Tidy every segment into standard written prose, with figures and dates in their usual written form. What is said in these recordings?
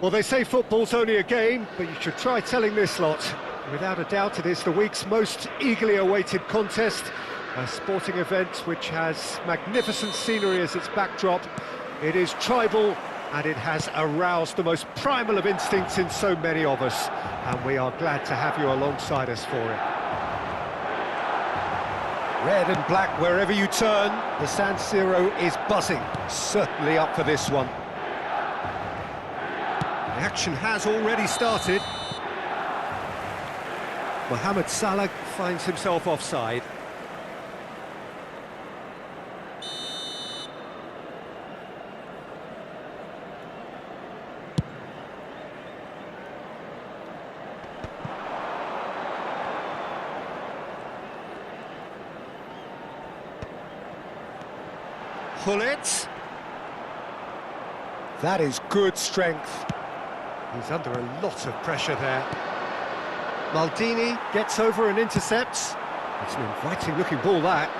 Well, they say football's only a game, but you should try telling this lot. Without a doubt, it is the week's most eagerly awaited contest, a sporting event which has magnificent scenery as its backdrop. It is tribal, and it has aroused the most primal of instincts in so many of us, and we are glad to have you alongside us for it. Red and black wherever you turn, the San Siro is buzzing, certainly up for this one. The action has already started. Mohamed Salah finds himself offside. Hullet. That is good strength. He's under a lot of pressure there. Maldini gets over and intercepts. It's an inviting-looking ball, that.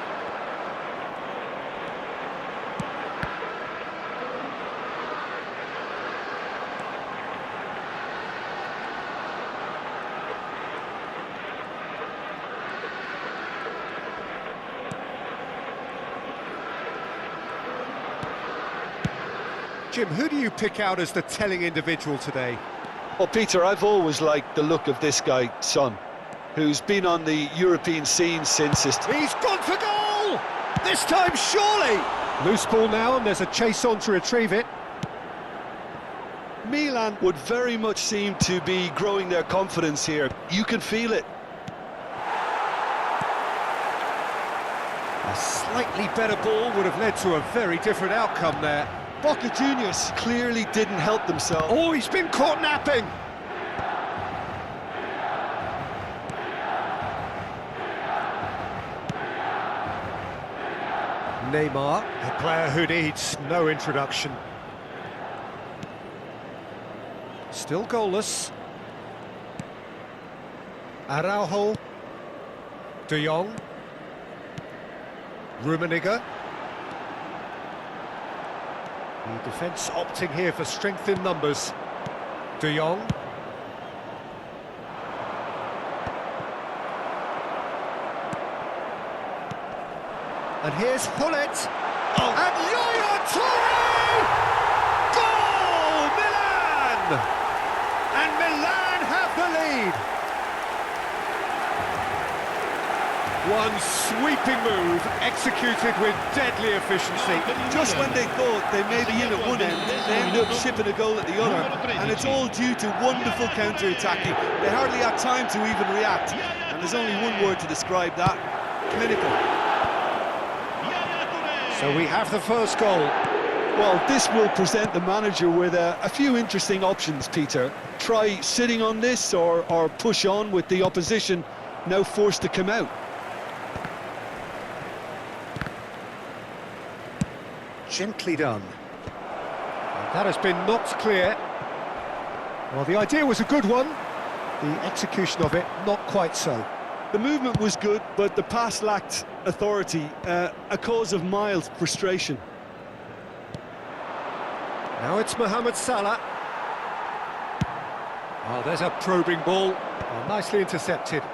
Jim, who do you pick out as the telling individual today? Well, Peter, I've always liked the look of this guy, Son, who's been on the European scene since his... He's gone for goal! This time, surely! Loose ball now, and there's a chase on to retrieve it. Milan would very much seem to be growing their confidence here. You can feel it. A slightly better ball would have led to a very different outcome there. Boca Juniors clearly didn't help themselves. Oh, he's been caught napping! Neymar, a player who needs no introduction. Still goalless. Araujo. De Jong. Rummenigge. The defence opting here for strength in numbers. De Jong. And here's Hullet. Oh. And Yaya Toure! Goal! Milan! And Milan have the lead. well-done, sweeping move, executed with deadly efficiency. Just when they thought they may be in at one end, they end up shipping a goal at the other, and it's all due to wonderful counter-attacking. They hardly had time to even react, and there's only one word to describe that: clinical. So we have the first goal. Well, this will present the manager with a few interesting options, Peter. Try sitting on this or push on with the opposition now forced to come out. Gently done. And that has been knocked clear. Well, the idea was a good one. The execution of it, not quite so. The movement was good, but the pass lacked authority, a cause of mild frustration. Now it's Mohamed Salah. Oh, there's a probing ball. Oh, nicely intercepted.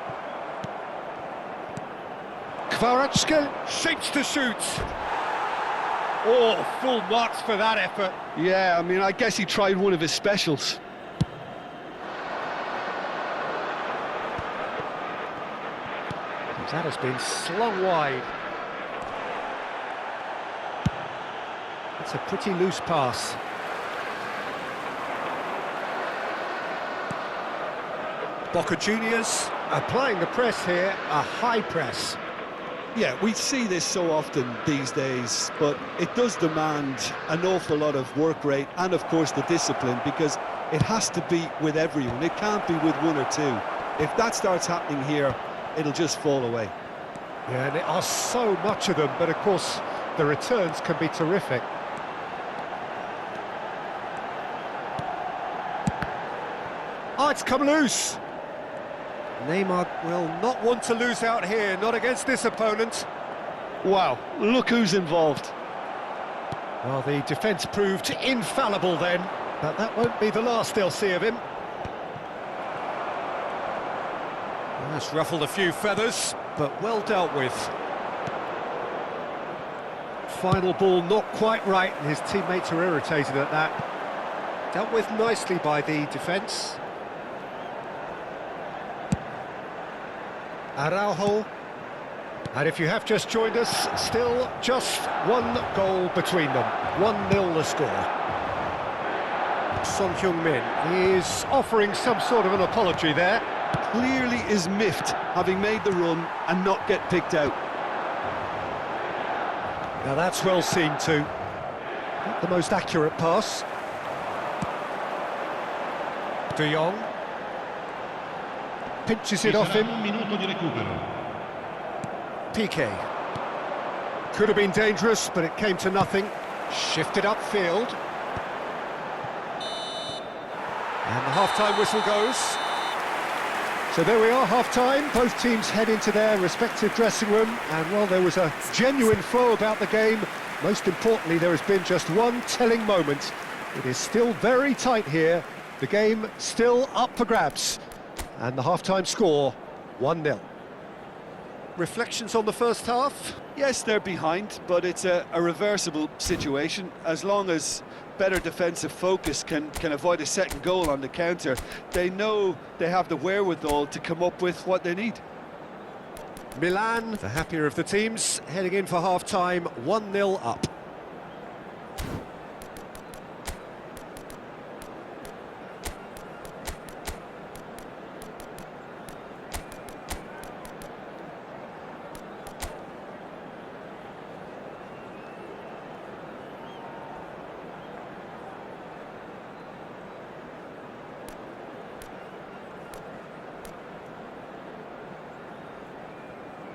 Kvaratskhelia shapes to shoot. Oh, full marks for that effort. Yeah, I mean, I guess he tried one of his specials. That has been slung wide. It's a pretty loose pass. Boca Juniors applying the press here, a high press. Yeah, we see this so often these days, but it does demand an awful lot of work rate and, of course, the discipline, because it has to be with everyone. It can't be with one or two. If that starts happening here, it'll just fall away. Yeah, and there are so much of them, but of course the returns can be terrific. Oh, it's come loose. Neymar will not want to lose out here, not against this opponent. Wow, look who's involved. Well, the defence proved infallible then, but that won't be the last they'll see of him. That's ruffled a few feathers, but well dealt with. Final ball not quite right, and his teammates are irritated at that. Dealt with nicely by the defence. Araujo. And if you have just joined us, still just one goal between them. 1-0 the score. Son Heung-min is offering some sort of an apology there. Clearly is miffed, having made the run and not get picked out. Now that's well seen too. Not the most accurate pass. De Jong pinches it off him. Piqué. Could have been dangerous, but it came to nothing. Shifted upfield. And the half-time whistle goes. So there we are, half-time. Both teams head into their respective dressing room. And, well, there was a genuine flow about the game. Most importantly, there has been just one telling moment. It is still very tight here. The game still up for grabs. And the half-time score, 1-0. Reflections on the first half? Yes, they're behind, but it's a reversible situation. As long as better defensive focus can avoid a second goal on the counter, they know they have the wherewithal to come up with what they need. Milan, the happier of the teams, heading in for half-time, 1-0 up.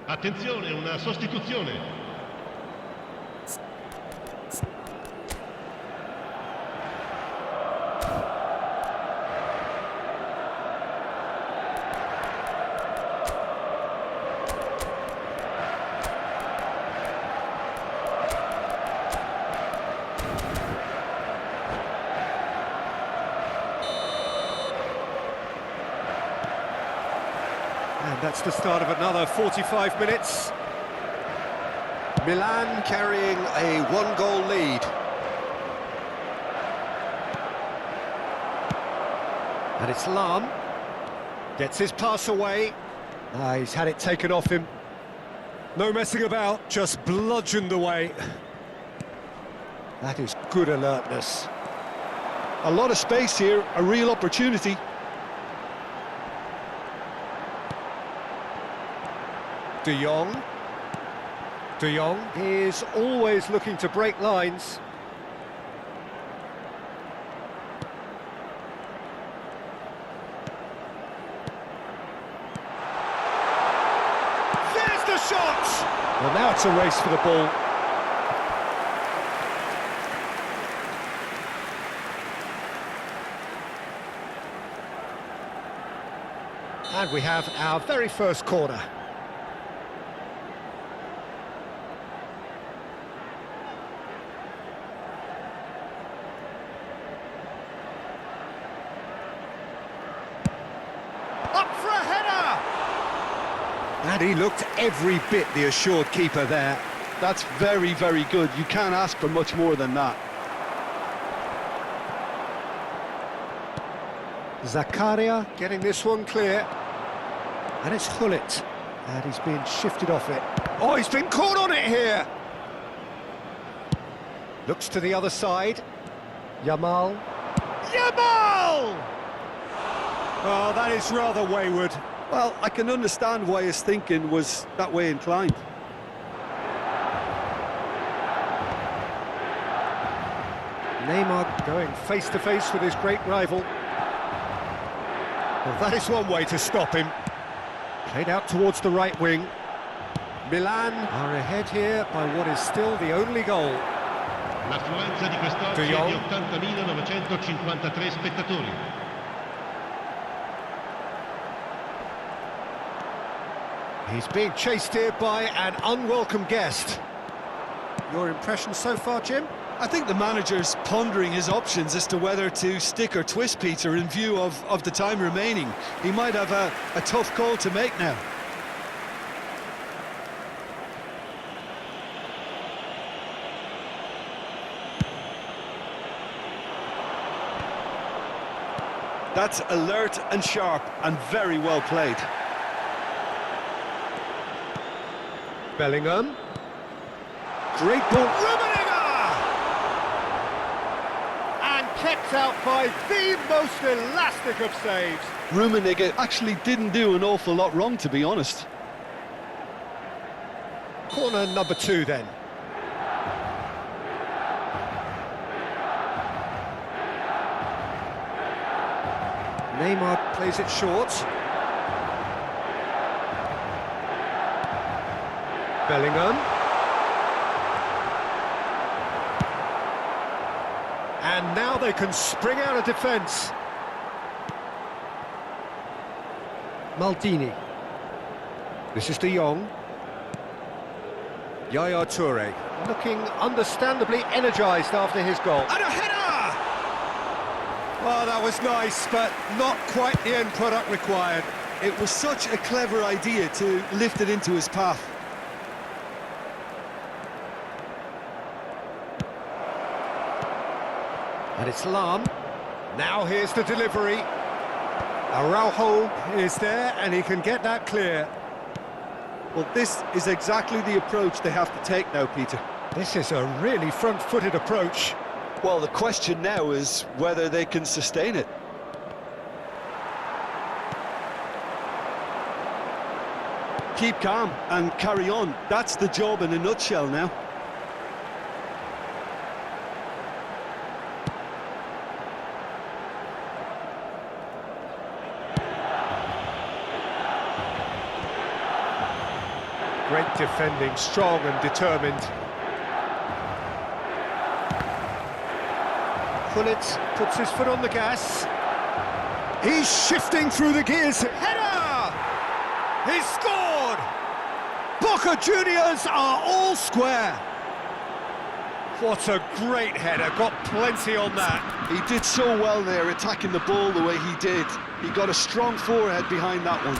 Attenzione, una sostituzione. And that's the start of another 45 minutes. Milan carrying a one-goal lead. And it's Lam. Gets his pass away. He's had it taken off him. No messing about, just bludgeoned away. That is good alertness. A lot of space here, a real opportunity. De Jong. De Jong is always looking to break lines. There's the shot! Well, now it's a race for the ball. And we have our very first corner. Up for a header! And he looked every bit the assured keeper there. That's very, very good. You can't ask for much more than that. Zakaria getting this one clear. And it's Hullet. And he's being shifted off it. Oh, he's been caught on it here! Looks to the other side. Yamal. Yamal! Oh, that is rather wayward. Well, I can understand why his thinking was that way inclined. Neymar going face-to-face with his great rival. Well, that is one way to stop him. Played out towards the right wing. Milan are ahead here by what is still the only goal. L'affluenza di quest'oggi De è Jong. di 80.953 spettatori. He's being chased here by an unwelcome guest. Your impression so far, Jim? I think the manager's pondering his options as to whether to stick or twist Peter in view of the time remaining. He might have a tough call to make now. That's alert and sharp and very well played. Bellingham. Great ball. Rummenigge! And kept out by the most elastic of saves. Rummenigge actually didn't do an awful lot wrong, to be honest. Corner number 2 then. Neymar plays it short. Bellingham. And now they can spring out of defence. Maldini. This is De Jong. Yaya Toure, looking understandably energised after his goal. And a header! Well, that was nice, but not quite the end product required. It was such a clever idea to lift it into his path. And it's Lam. Now here's the delivery. Araujo is there, and he can get that clear. Well, this is exactly the approach they have to take now, Peter. This is a really front-footed approach. Well, the question now is whether they can sustain it. Keep calm and carry on. That's the job in a nutshell now. Great defending, strong and determined. Hullet puts his foot on the gas. He's shifting through the gears. Header! He's scored! Boca Juniors are all square. What a great header, got plenty on that. He did so well there, attacking the ball the way he did. He got a strong forehead behind that one.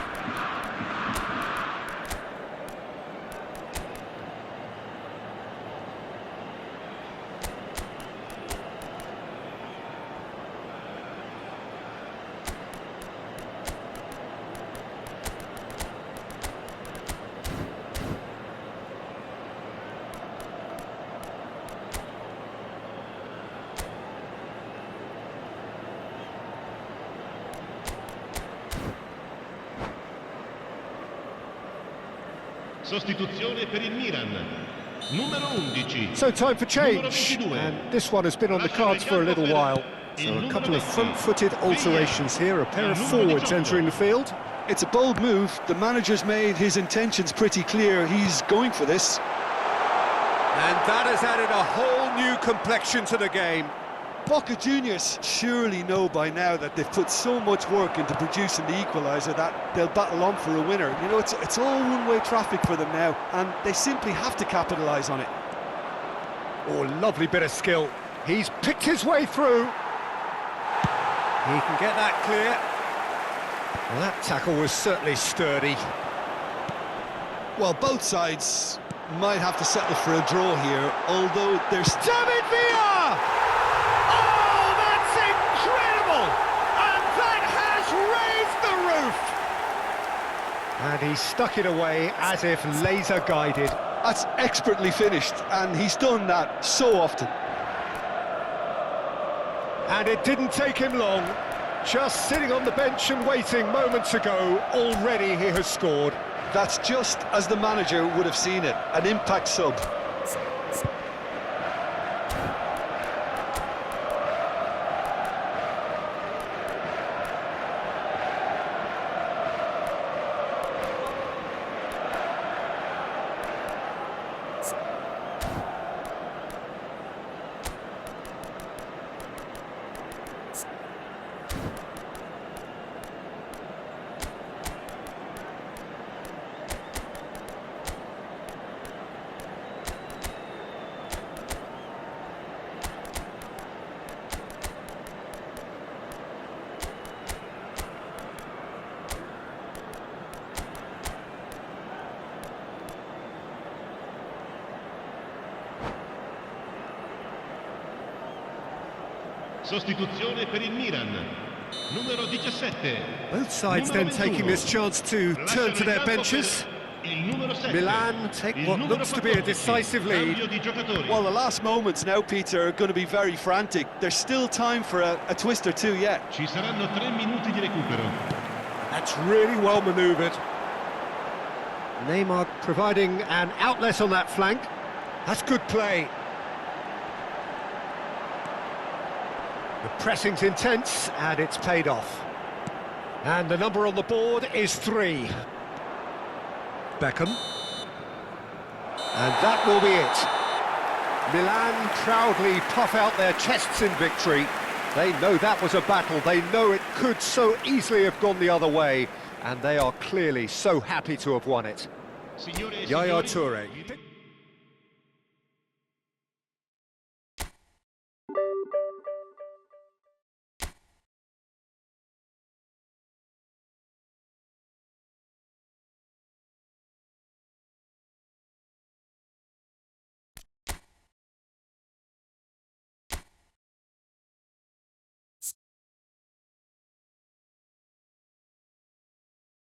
Sostituzione per il Milan. Numero 11. So time for change, Numero 22. and this one has been on the cards for a little while. So a couple of front-footed alterations here, a pair of forwards entering the field. It's a bold move. The manager's made his intentions pretty clear. He's going for this. And that has added a whole new complexion to the game. Boca Juniors surely know by now that they've put so much work into producing the equaliser that they'll battle on for a winner. You know, it's all one-way traffic for them now, and they simply have to capitalise on it. Oh, lovely bit of skill. He's picked his way through. He can get that clear. Well, that tackle was certainly sturdy. Well, both sides might have to settle for a draw here, although there's... David Villa! Oh, that's incredible! And that has raised the roof! And he stuck it away as if laser guided. That's expertly finished, and he's done that so often. And it didn't take him long. Just sitting on the bench and waiting moments ago, already he has scored. That's just as the manager would have seen it, an impact sub. Sostituzione per il Milan. Numero 17. Both sides then taking this chance to turn to their benches. Milan take what looks to be a decisive lead. Well, the last moments now, Peter, are going to be very frantic. There's still time for a twist or two yet. Ci saranno 3 minuti di recupero. That's really well manoeuvred. Neymar providing an outlet on that flank. That's good play. The pressing's intense, and it's paid off. And the number on the board is 3. Beckham. And that will be it. Milan proudly puff out their chests in victory. They know that was a battle. They know it could so easily have gone the other way. And they are clearly so happy to have won it. Yaya Toure.